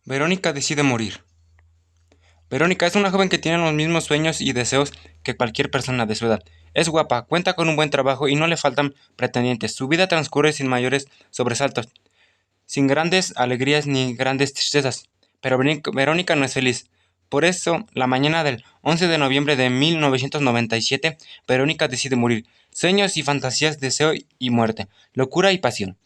Verónica decide morir. Verónica es una joven que tiene los mismos sueños y deseos que cualquier persona de su edad. Es guapa, cuenta con un buen trabajo y no le faltan pretendientes. Su vida transcurre sin mayores sobresaltos, sin grandes alegrías ni grandes tristezas. Pero Verónica no es feliz. Por eso, la mañana del 11 de noviembre de 1997, Verónica decide morir. Sueños y fantasías, deseo y muerte, locura y pasión.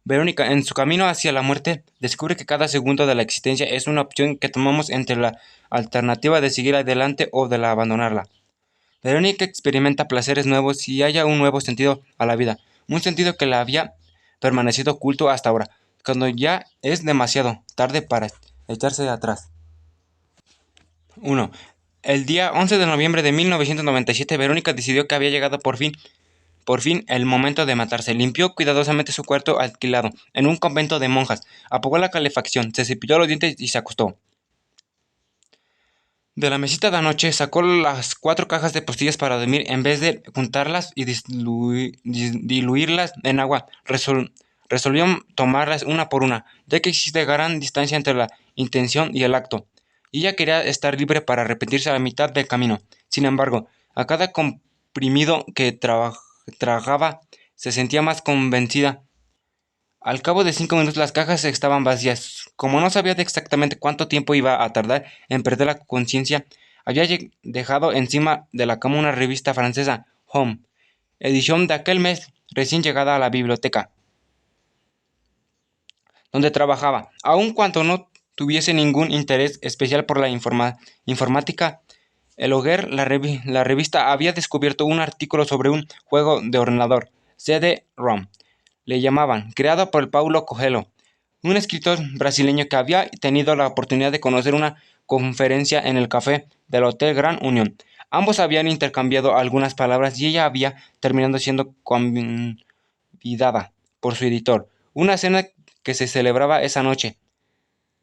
Verónica, en su camino hacia la muerte, descubre que cada segundo de la existencia es una opción que tomamos entre la alternativa de seguir adelante o de la abandonarla. Verónica experimenta placeres nuevos y halla un nuevo sentido a la vida, un sentido que le había permanecido oculto hasta ahora, cuando ya es demasiado tarde para echarse atrás. 1. El día 11 de noviembre de 1997, Verónica decidió que había llegado por fin el momento de matarse. Limpió cuidadosamente su cuarto alquilado en un convento de monjas, apagó la calefacción, se cepilló los dientes y se acostó. De la mesita de anoche sacó las 4 cajas de pastillas para dormir. En vez de juntarlas y diluirlas en agua, resolvió tomarlas una por una, ya que existe gran distancia entre la intención y el acto, y ella quería estar libre para arrepentirse a la mitad del camino. Sin embargo, a cada comprimido que tragaba, se sentía más convencida. Al cabo de 5 minutos las cajas estaban vacías. Como no sabía de exactamente cuánto tiempo iba a tardar en perder la conciencia, había dejado encima de la cama una revista francesa, Home, edición de aquel mes recién llegada a la biblioteca, donde trabajaba. Aun cuando no tuviese ningún interés especial por la informática, el hogar, la revista había descubierto un artículo sobre un juego de ordenador, CD-ROM, le llamaban, creado por Paulo Coelho, un escritor brasileño que había tenido la oportunidad de conocer una conferencia en el café del Hotel Grand Union. Ambos habían intercambiado algunas palabras y ella había terminado siendo convidada por su editor. Una cena que se celebraba esa noche,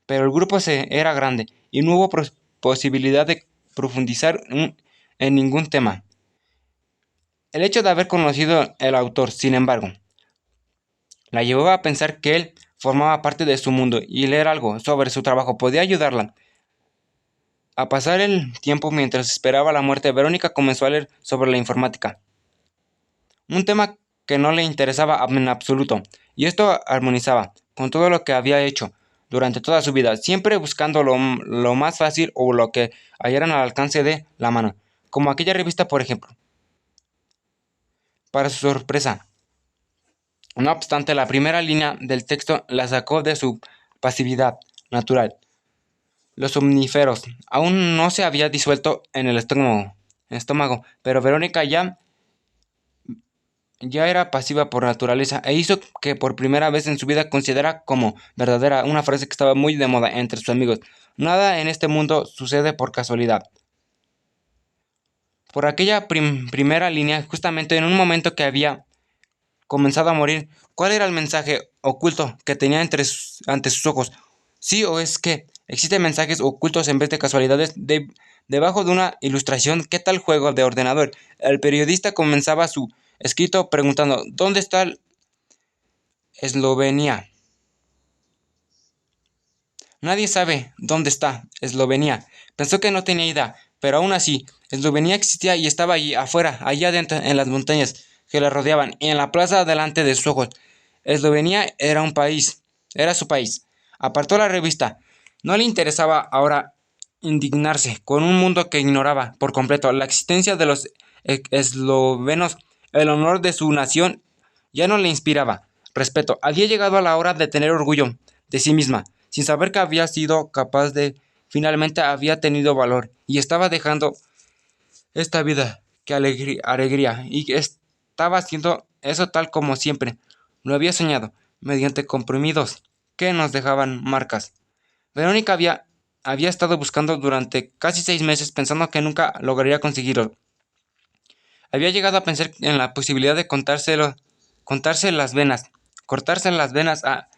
pero el grupo era grande y no hubo posibilidad de profundizar en ningún tema. El hecho de haber conocido al autor, sin embargo, la llevaba a pensar que él formaba parte de su mundo y leer algo sobre su trabajo podía ayudarla a pasar el tiempo mientras esperaba la muerte. Verónica comenzó a leer sobre la informática, un tema que no le interesaba en absoluto, y esto armonizaba con todo lo que había hecho durante toda su vida, siempre buscando lo más fácil o lo que hallaran al alcance de la mano, como aquella revista, por ejemplo. Para su sorpresa, no obstante, la primera línea del texto la sacó de su pasividad natural. Los somníferos aún no se había disuelto en el estómago, pero Verónica ya era pasiva por naturaleza e hizo que por primera vez en su vida considera como verdadera una frase que estaba muy de moda entre sus amigos. Nada en este mundo sucede por casualidad. Por aquella primera línea, justamente en un momento que había comenzado a morir, ¿cuál era el mensaje oculto que tenía ante sus ojos? Sí, o es que existen mensajes ocultos en vez de casualidades debajo de una ilustración. ¿Qué tal juego de ordenador? El periodista comenzaba su escrito preguntando: ¿dónde está Eslovenia? Nadie sabe dónde está Eslovenia. Pensó que no tenía idea, pero aún así, Eslovenia existía y estaba allí afuera, allá adentro, en las montañas que la rodeaban y en la plaza delante de sus ojos. Eslovenia era un país, era su país. Apartó la revista. No le interesaba ahora indignarse con un mundo que ignoraba por completo la existencia de los eslovenos. El honor de su nación ya no le inspiraba respeto. Había llegado a la hora de tener orgullo de sí misma, sin saber que había sido capaz de. Finalmente había tenido valor y estaba dejando esta vida que alegría y estaba haciendo eso tal como siempre lo había soñado, mediante comprimidos que nos dejaban marcas. Verónica había estado buscando durante casi 6 meses, pensando que nunca lograría conseguirlo. Había llegado a pensar en la posibilidad de cortarse las venas, a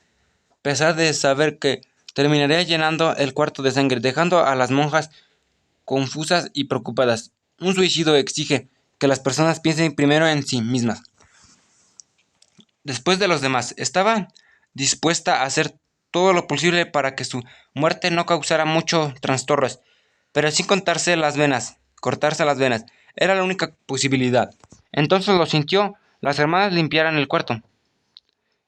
pesar de saber que terminaría llenando el cuarto de sangre, dejando a las monjas confusas y preocupadas. Un suicidio exige que las personas piensen primero en sí mismas, después de los demás. Estaba dispuesta a hacer todo lo posible para que su muerte no causara mucho trastornos, pero sin cortarse las venas, era la única posibilidad. Entonces lo sintió, las hermanas limpiaran el cuarto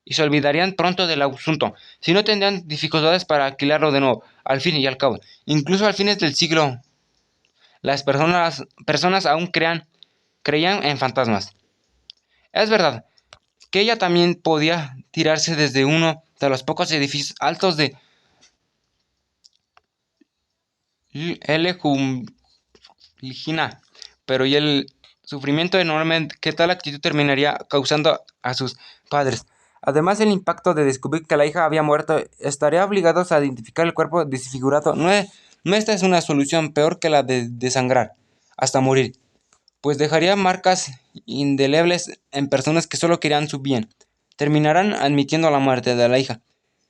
y se olvidarían pronto del asunto, si no tendrían dificultades para alquilarlo de nuevo, al fin y al cabo. Incluso a fines del siglo, las personas aún creían en fantasmas. Es verdad que ella también podía tirarse desde uno de los pocos edificios altos de El Ligina, pero y el sufrimiento enorme que tal actitud terminaría causando a sus padres. Además, el impacto de descubrir que la hija había muerto, estaría obligados a identificar el cuerpo desfigurado. No esta es una solución peor que la de desangrar hasta morir, pues dejaría marcas indelebles en personas que solo querían su bien. Terminarán admitiendo la muerte de la hija,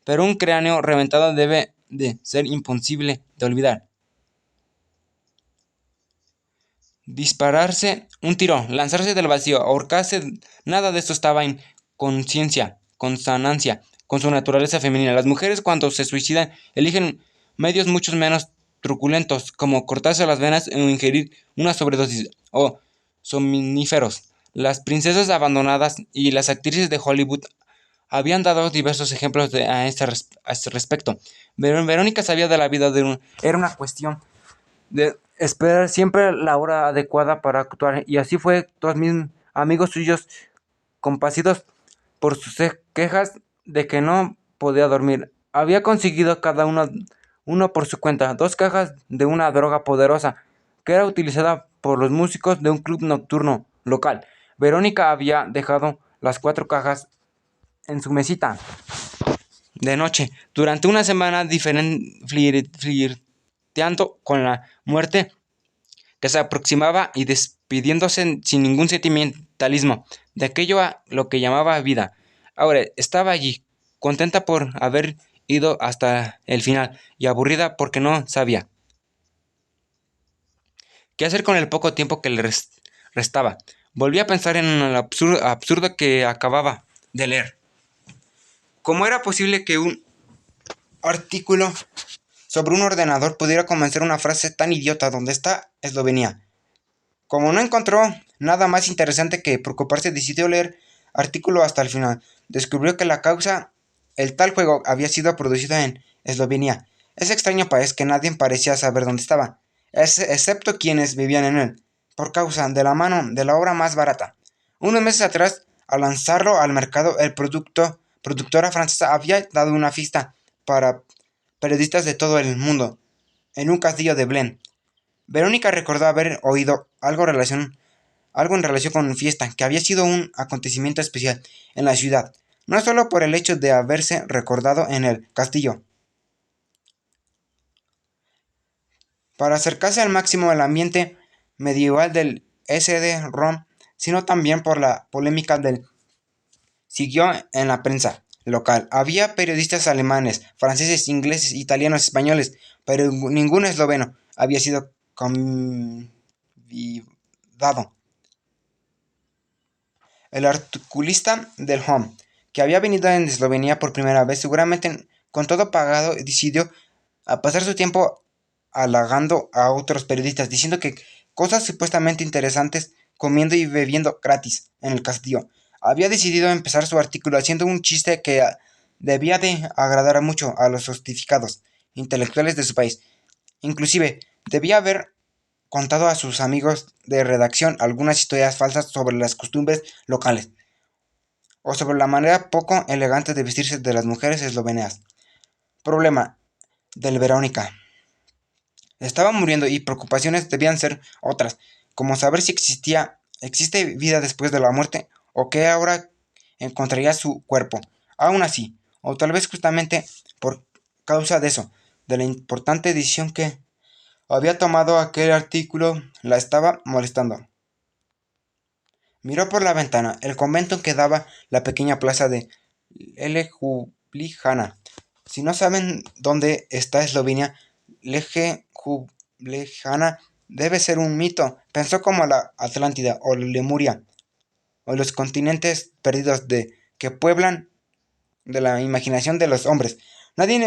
pero un cráneo reventado debe de ser imposible de olvidar. Dispararse un tiro, lanzarse del vacío, ahorcarse, nada de esto estaba en consonancia con su naturaleza femenina. Las mujeres cuando se suicidan eligen medios mucho menos truculentos, como cortarse las venas o ingerir una sobredosis o somníferos. Las princesas abandonadas y las actrices de Hollywood habían dado diversos ejemplos a este respecto. Verónica sabía de la vida de era una cuestión de esperar siempre la hora adecuada para actuar, y así fue. Todos mis amigos suyos, compasidos por sus quejas de que no podía dormir, había conseguido cada uno por su cuenta 2 cajas de una droga poderosa que era utilizada por los músicos de un club nocturno local. Verónica había dejado las 4 cajas en su mesita de noche durante una semana, flirteando con la muerte que se aproximaba y despidiéndose sin ningún sentimentalismo de aquello a lo que llamaba vida. Ahora estaba allí, contenta por haber ido hasta el final y aburrida porque no sabía qué hacer con el poco tiempo que le restaba. Volví a pensar en el absurdo que acababa de leer. ¿Cómo era posible que un artículo sobre un ordenador pudiera comenzar una frase tan idiota? ¿Dónde está Eslovenia? Como no encontró nada más interesante que preocuparse, decidió leer artículo hasta el final. Descubrió que el tal juego había sido producido en Eslovenia, ese extraño país que nadie parecía saber dónde estaba, excepto quienes vivían en él, por causa de la mano de la obra más barata. Unos meses atrás, al lanzarlo al mercado, productora francesa había dado una fiesta para periodistas de todo el mundo, en un castillo de Blaine. Verónica recordó haber oído algo en relación con fiesta, que había sido un acontecimiento especial en la ciudad, no solo por el hecho de haberse recordado en el castillo, para acercarse al máximo al ambiente medieval del CD-ROM, sino también por la polémica del siguió en la prensa local. Había periodistas alemanes, franceses, ingleses, italianos, españoles, pero ningún esloveno había sido convidado. El articulista del Home, que había venido en Eslovenia por primera vez, seguramente con todo pagado, decidió a pasar su tiempo halagando a otros periodistas, diciendo que cosas supuestamente interesantes, comiendo y bebiendo gratis en el castillo. Había decidido empezar su artículo haciendo un chiste que debía de agradar mucho a los sofisticados intelectuales de su país. Inclusive, debía haber contado a sus amigos de redacción algunas historias falsas sobre las costumbres locales, o sobre la manera poco elegante de vestirse de las mujeres eslovenas. Problema del Verónica. Estaba muriendo y preocupaciones debían ser otras, como saber si existe vida después de la muerte, o que ahora encontraría su cuerpo. Aún así, o tal vez justamente por causa de eso, de la importante decisión que había tomado, aquel artículo la estaba molestando. Miró por la ventana el convento en que daba la pequeña plaza de Ljubljana. Si no saben dónde está Eslovenia, Ljubljana debe ser un mito. Pensó como la Atlántida o Lemuria, o los continentes perdidos que pueblan de la imaginación de los hombres. Nadie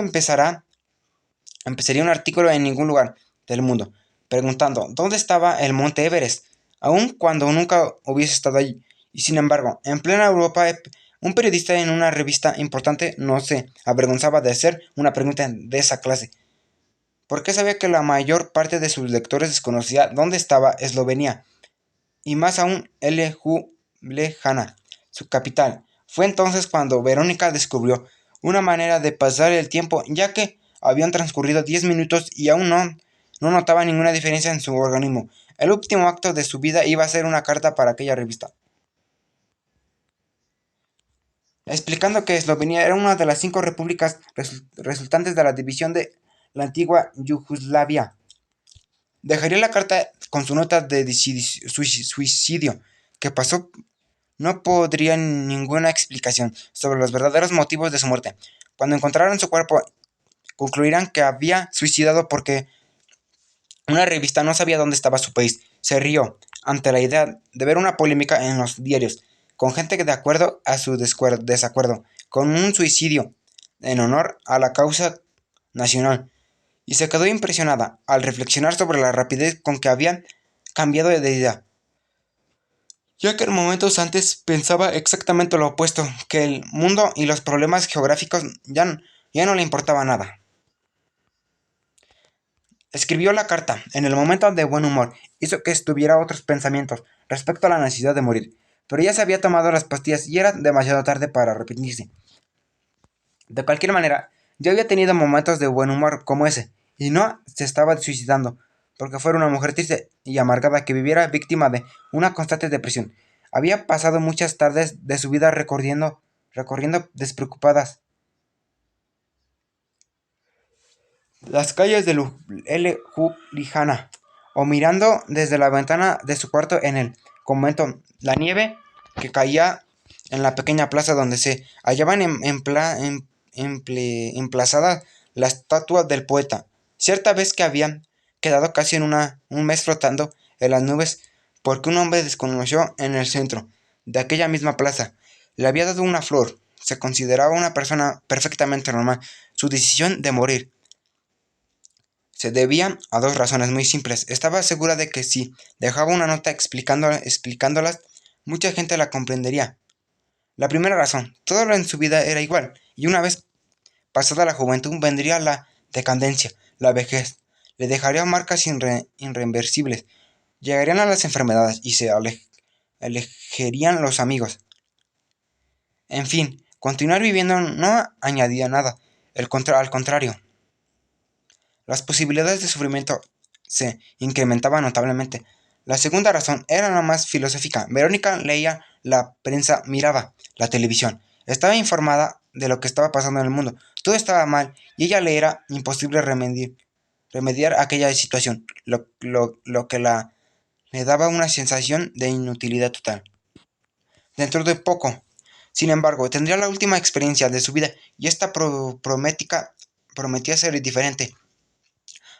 empezaría un artículo en ningún lugar del mundo preguntando dónde estaba el monte Everest, aun cuando nunca hubiese estado allí. Y sin embargo, en plena Europa, un periodista en una revista importante no se avergonzaba de hacer una pregunta de esa clase, porque sabía que la mayor parte de sus lectores desconocía dónde estaba Eslovenia, y más aún Ljubljana, su capital. Fue entonces cuando Verónica descubrió una manera de pasar el tiempo, ya que habían transcurrido 10 minutos y aún no notaba ninguna diferencia en su organismo. El último acto de su vida iba a ser una carta para aquella revista, explicando que Eslovenia era una de las 5 repúblicas resultantes de la división de la antigua Yugoslavia. Dejaría la carta con su nota de suicidio, que pasó. No podría ninguna explicación sobre los verdaderos motivos de su muerte. Cuando encontraran su cuerpo, concluirán que había suicidado porque una revista no sabía dónde estaba su país. Se rió ante la idea de ver una polémica en los diarios, con gente de acuerdo a su desacuerdo, con un suicidio en honor a la causa nacional, y se quedó impresionada al reflexionar sobre la rapidez con que habían cambiado de idea, ya que en momentos antes pensaba exactamente lo opuesto, que el mundo y los problemas geográficos ya no le importaba nada. Escribió la carta en el momento de buen humor, hizo que estuviera otros pensamientos respecto a la necesidad de morir, pero ya se había tomado las pastillas y era demasiado tarde para arrepentirse. De cualquier manera, ya había tenido momentos de buen humor como ese, y no se estaba suicidando, porque fuera una mujer triste y amargada que viviera víctima de una constante depresión. Había pasado muchas tardes de su vida recorriendo despreocupadas las calles de Ljubljana, o mirando desde la ventana de su cuarto en el convento la nieve que caía en la pequeña plaza donde se hallaban emplazada la estatua del poeta. Cierta vez que habían quedado casi en un mes flotando en las nubes porque un hombre desconoció en el centro de aquella misma plaza le había dado una flor. Se consideraba una persona perfectamente normal. Su decisión de morir se debía a 2 razones muy simples. Estaba segura de que si dejaba una nota explicándolas, mucha gente la comprendería. La primera razón, todo en su vida era igual, y una vez pasada la juventud vendría la decadencia, la vejez. Le dejaría marcas irreversibles. Llegarían a las enfermedades y se alejarían los amigos. En fin, continuar viviendo no añadía nada. Al contrario, las posibilidades de sufrimiento se incrementaban notablemente. La segunda razón era la más filosófica. Verónica leía la prensa, miraba la televisión, estaba informada de lo que estaba pasando en el mundo. Todo estaba mal y ella le era imposible remediar aquella situación, lo que le daba una sensación de inutilidad total. Dentro de poco, sin embargo, tendría la última experiencia de su vida y esta prometía ser diferente.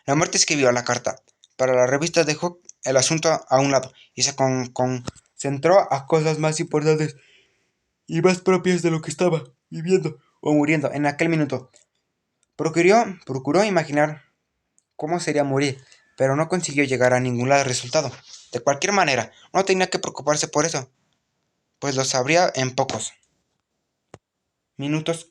La muerte escribió la carta. Para la revista dejó el asunto a un lado y se concentró a cosas más importantes y más propias de lo que estaba viviendo o muriendo en aquel minuto. Procuró imaginar cómo sería morir, pero no consiguió llegar a ningún resultado. De cualquier manera, no tenía que preocuparse por eso, pues lo sabría en pocos minutos